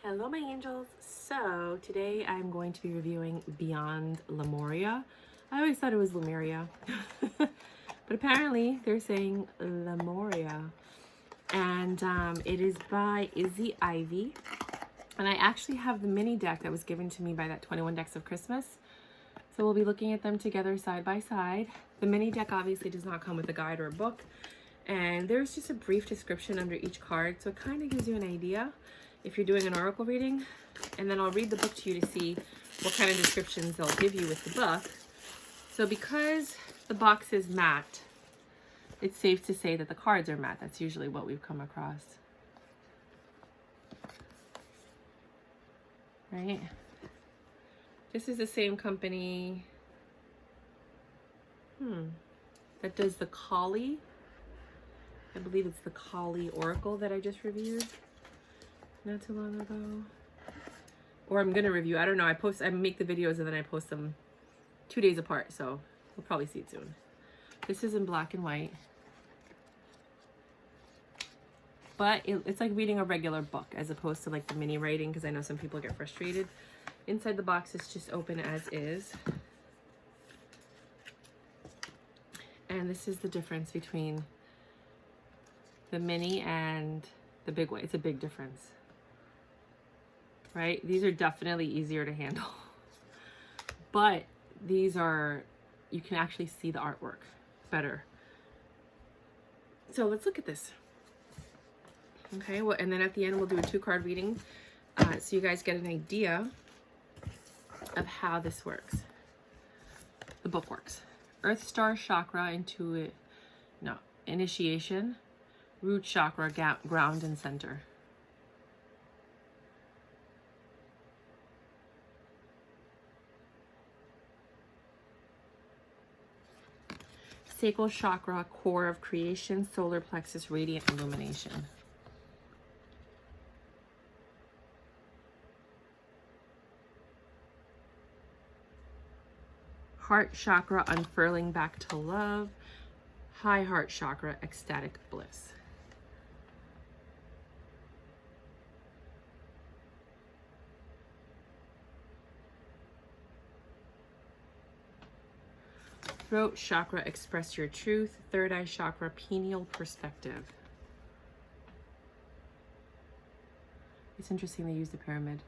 Hello my angels. So today I'm going to be reviewing Beyond Lemuria. I always thought it was Lemuria, but apparently they're saying Lemuria. And it is by Izzy, and I actually have the mini deck that was given to me by that 21 Decks of Christmas. So we'll be looking at them together side by side. The mini deck obviously does not come with a guide or a book, and there's just a brief description under each card, so it kind of gives you an idea if you're doing an oracle reading. And then I'll read the book to you to see what kind of descriptions they'll give you with the book. So because the box is matte, it's safe to say that the cards are matte. That's usually what we've come across. Right? This is the same company that does the Kali. I believe it's the Kali Oracle that I just reviewed not too long ago. Or I'm gonna review. I don't know. I make the videos and then I post them 2 days apart, so we'll probably see it soon. This is in black and white. But it's like reading a regular book as opposed to like the mini writing, because I know some people get frustrated. Inside the box is just open as is. And this is the difference between the mini and the big one. It's a big difference. Right? These are definitely easier to handle. But these are, you can actually see the artwork better. So let's look at this. Okay, well, and then at the end we'll do a 2-card reading so you guys get an idea of how this works. The book works. Earth Star Chakra, initiation, root chakra, ground and center. Sacral chakra, core of creation, solar plexus, radiant illumination. Heart chakra, unfurling back to love. High heart chakra, ecstatic bliss. Throat chakra, express your truth. Third eye chakra, pineal perspective. It's interesting they use the pyramid.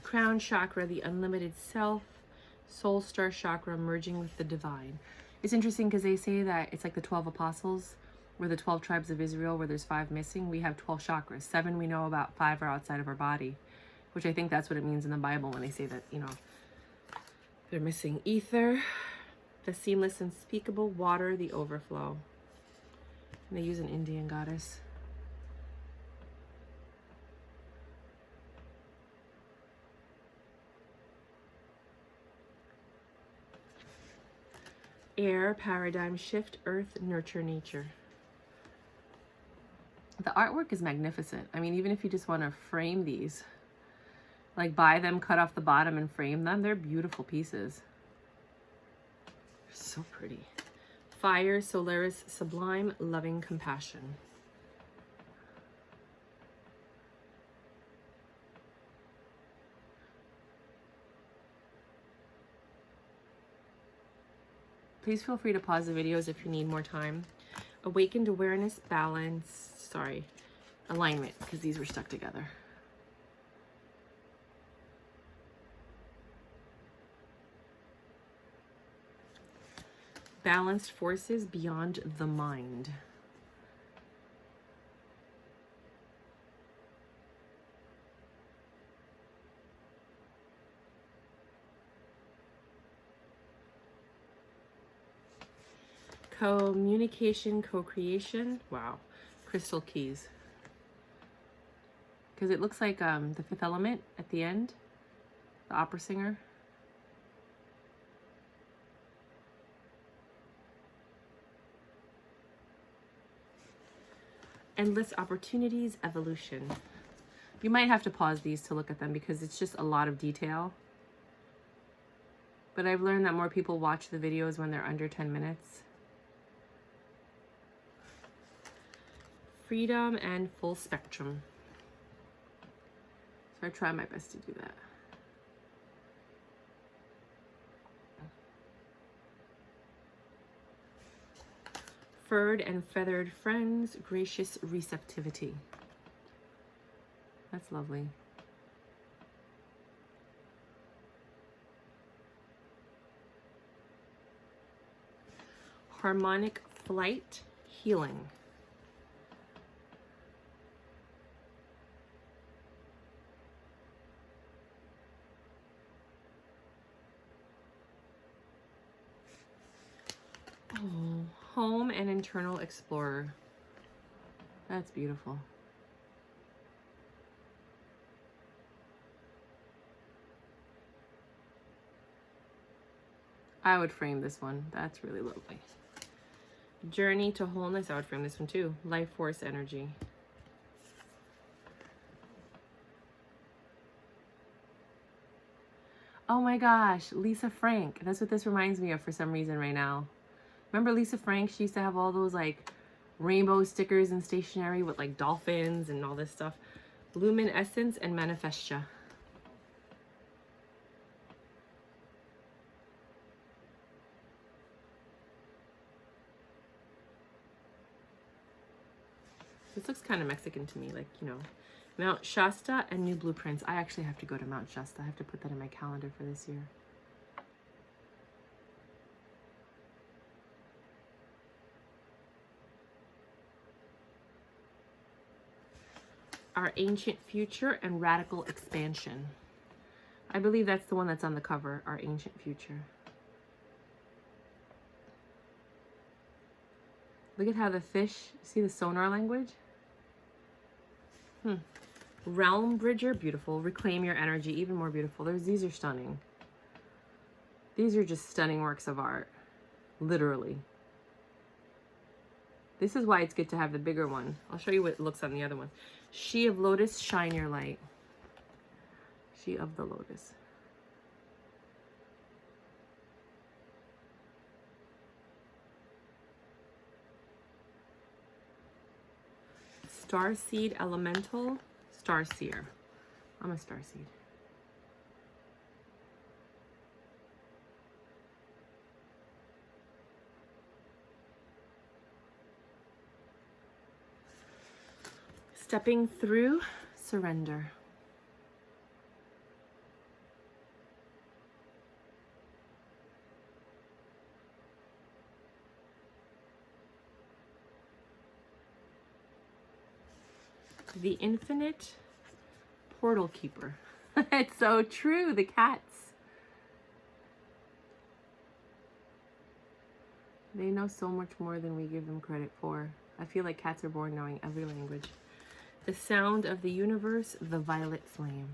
Crown chakra, the unlimited self. Soul star chakra, merging with the divine. It's interesting because they say that it's like the 12 apostles, or the 12 tribes of Israel, where there's 5 missing. We have 12 chakras. 7 we know about, 5 are outside of our body, which I think that's what it means in the Bible when they say that, you know, they're missing. Ether, the seamless, unspeakable. Water, the overflow. And they use an Indian goddess. Air, paradigm shift. Earth, nurture nature. The artwork is magnificent. I mean, even if you just want to frame these, like buy them, cut off the bottom and frame them, they're beautiful pieces. They're so pretty. Fire, Solaris, sublime, loving compassion. Please feel free to pause the videos if you need more time. Awakened awareness, balance, alignment, because these were stuck together. Balanced forces beyond the mind. Communication, co-creation. Wow. Crystal keys. Because it looks like the 5th element at the end. The opera singer. Endless opportunities, evolution. You might have to pause these to look at them because it's just a lot of detail. But I've learned that more people watch the videos when they're under 10 minutes. freedom and full spectrum. So I try my best to do that. Furred and feathered friends, gracious receptivity. That's lovely. Harmonic flight, healing. Oh, home and internal explorer. That's beautiful. I would frame this one. That's really lovely. Journey to wholeness. I would frame this one too. Life force energy. Oh my gosh, Lisa Frank. That's what this reminds me of for some reason right now. Remember Lisa Frank? She used to have all those like rainbow stickers and stationery with like dolphins and all this stuff. Lumen Essence and Manifestia. This looks kind of Mexican to me, like, you know, Mount Shasta and New Blueprints. I actually have to go to Mount Shasta. I have to put that in my calendar for this year. Our Ancient Future and Radical Expansion. I believe that's the one that's on the cover, Our Ancient Future. Look at how the fish, see the sonar language? Realm Bridger, beautiful. Reclaim your energy, even more beautiful. These are stunning. These are just stunning works of art, literally. This is why it's good to have the bigger one. I'll show you what it looks on the other one. She of Lotus, shine your light. She of the Lotus. Starseed Elemental, Starseer. I'm a Starseed. Stepping through, surrender. The Infinite Portal Keeper. It's so true, the cats. They know so much more than we give them credit for. I feel like cats are born knowing every language. The Sound of the Universe, the Violet Flame.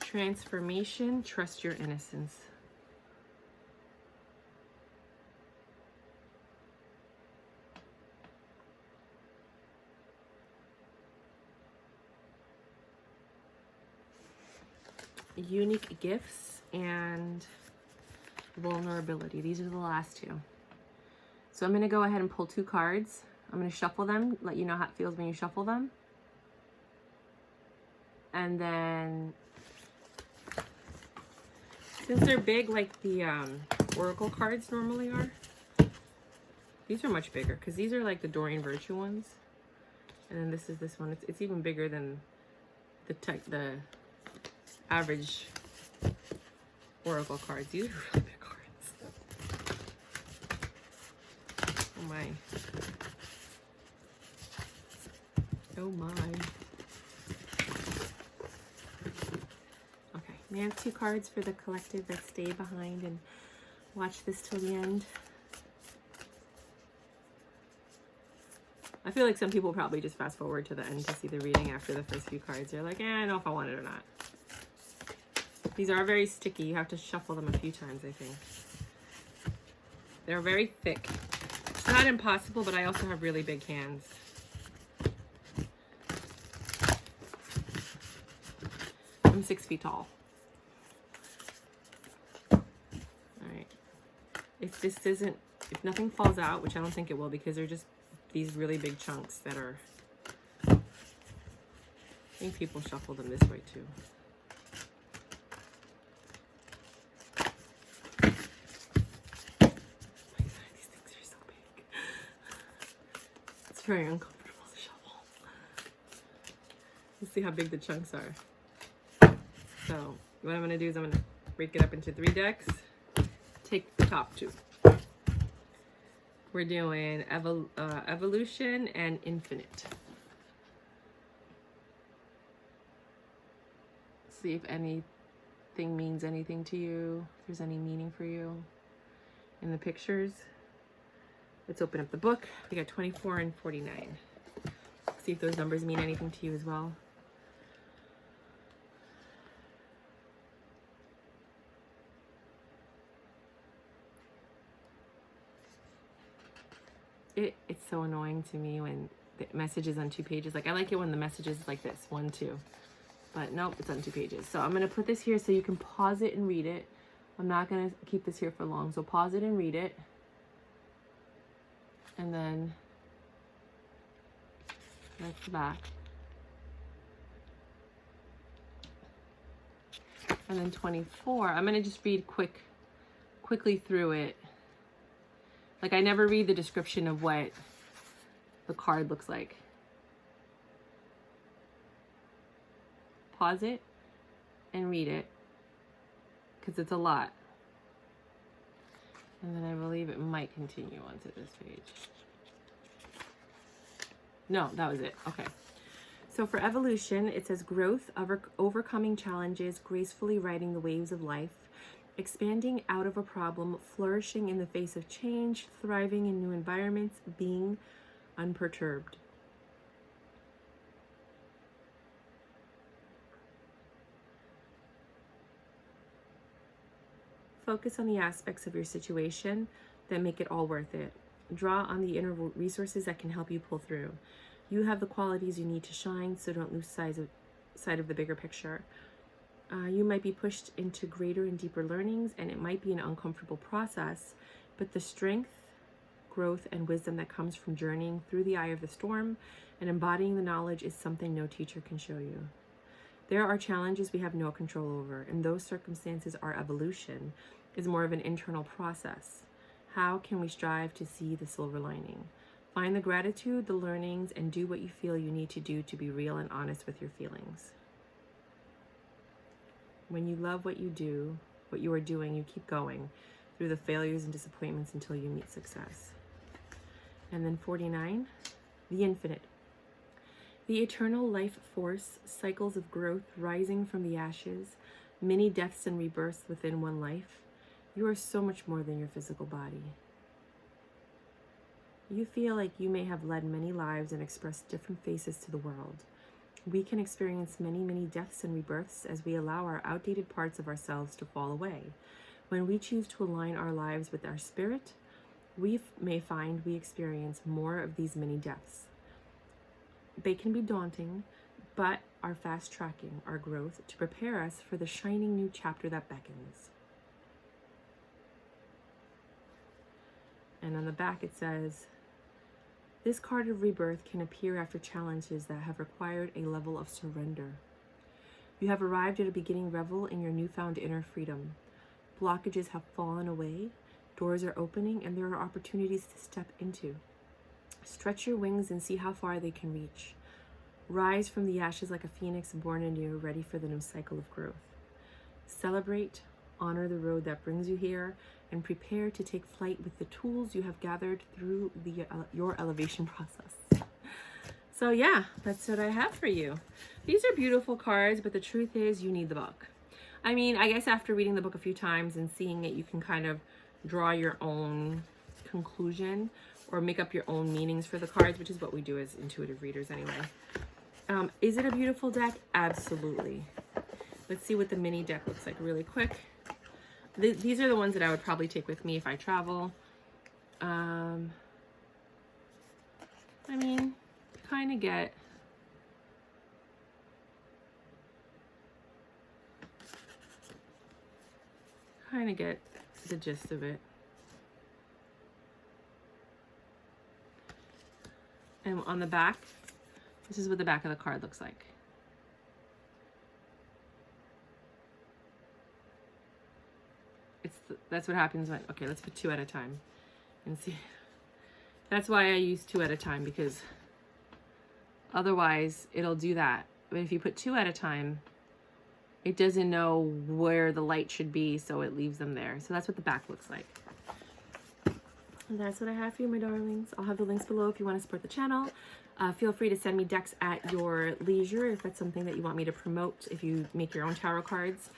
Transformation, trust your innocence. Unique gifts and vulnerability. These are the last two. So I'm going to go ahead and pull 2 cards. I'm going to shuffle them, let you know how it feels when you shuffle them. And then, since they're big like the Oracle cards normally are, these are much bigger because these are like the Doreen Virtue ones. And then this is this one. It's even bigger than the average Oracle cards. These are really big cards. Oh my. Oh my. Okay, may I have 2 cards for the collective that stay behind and watch this till the end? I feel like some people probably just fast forward to the end to see the reading after the first few cards. They're like, I don't know if I want it or not. These are very sticky. You have to shuffle them a few times, I think. They're very thick. It's not impossible, but I also have really big hands. I'm I'm 6 feet tall. All right. If nothing falls out, which I don't think it will, because they're just these really big chunks that are, I think people shuffle them this way too. These things are so big. It's very uncomfortable to shuffle. Let's see how big the chunks are. So what I'm going to do is I'm going to break it up into 3 decks. Take the top 2. We're doing evolution and infinite. See if anything means anything to you, if there's any meaning for you in the pictures. Let's open up the book. We got 24 and 49. See if those numbers mean anything to you as well. It's so annoying to me when the message is on 2 pages. Like, I like it when the message is like this, 1, 2. But nope, it's on 2 pages. So I'm going to put this here so you can pause it and read it. I'm not going to keep this here for long. So pause it and read it. And then that's the back. And then 24. I'm going to just read quickly through it. Like, I never read the description of what the card looks like. Pause it and read it, because it's a lot. And then I believe it might continue onto this page. No, that was it. Okay. So for evolution, it says growth, overcoming challenges, gracefully riding the waves of life, expanding out of a problem, flourishing in the face of change, thriving in new environments, being unperturbed. Focus on the aspects of your situation that make it all worth it. Draw on the inner resources that can help you pull through. You have the qualities you need to shine, so don't lose sight of the bigger picture. You might be pushed into greater and deeper learnings, and it might be an uncomfortable process, but the strength, growth, and wisdom that comes from journeying through the eye of the storm and embodying the knowledge is something no teacher can show you. There are challenges we have no control over, and those circumstances, our evolution, is more of an internal process. How can we strive to see the silver lining? Find the gratitude, the learnings, and do what you feel you need to do to be real and honest with your feelings. When you love what you do, what you are doing, you keep going through the failures and disappointments until you meet success. And then 49, the infinite. The eternal life force, cycles of growth rising from the ashes, many deaths and rebirths within one life. You are so much more than your physical body. You feel like you may have led many lives and expressed different faces to the world. We can experience many, many deaths and rebirths as we allow our outdated parts of ourselves to fall away. When we choose to align our lives with our spirit, we may find we experience more of these many deaths. They can be daunting, but are fast-tracking our growth to prepare us for the shining new chapter that beckons. And on the back it says, this card of rebirth can appear after challenges that have required a level of surrender. You have arrived at a beginning revel in your newfound inner freedom. Blockages have fallen away, doors are opening, and there are opportunities to step into. Stretch your wings and see how far they can reach. Rise from the ashes like a phoenix born anew, ready for the new cycle of growth. Celebrate, honor the road that brings you here, and prepare to take flight with the tools you have gathered through your elevation process. So yeah, that's what I have for you. These are beautiful cards, but the truth is you need the book. I mean, I guess after reading the book a few times and seeing it, you can kind of draw your own conclusion or make up your own meanings for the cards, which is what we do as intuitive readers anyway. Is it a beautiful deck? Absolutely. Let's see what the mini deck looks like really quick. These are the ones that I would probably take with me if I travel. I mean, kind of get kind of get the gist of it. And on the back, this is what the back of the card looks like. That's what happens when, okay, let's put 2 at a time and see. That's why I use 2 at a time, because otherwise it'll do that. But if you put 2 at a time, it doesn't know where the light should be, so it leaves them there. So that's what the back looks like. And that's what I have for you, my darlings. I'll have the links below if you want to support the channel. Feel free to send me decks at your leisure if that's something that you want me to promote, if you make your own tarot cards.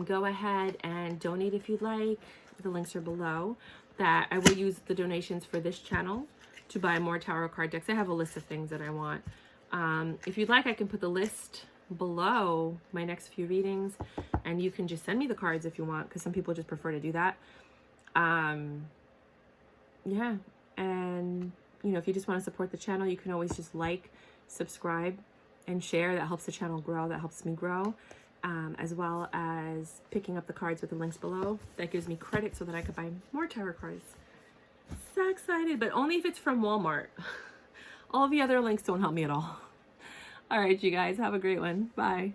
Go ahead and donate if you'd like. The links are below. That I will use the donations for this channel to buy more tarot card decks. I have a list of things that I want. If you'd like, I can put the list below my next few readings, and you can just send me the cards if you want, because some people just prefer to do that. Yeah, and you know, if you just want to support the channel, you can always just like, subscribe, and share. That helps the channel grow. That helps me grow. As well as picking up the cards with the links below. That gives me credit so that I could buy more tarot cards. So excited, but only if it's from Walmart. All the other links don't help me at all. All right, you guys, have a great one. Bye.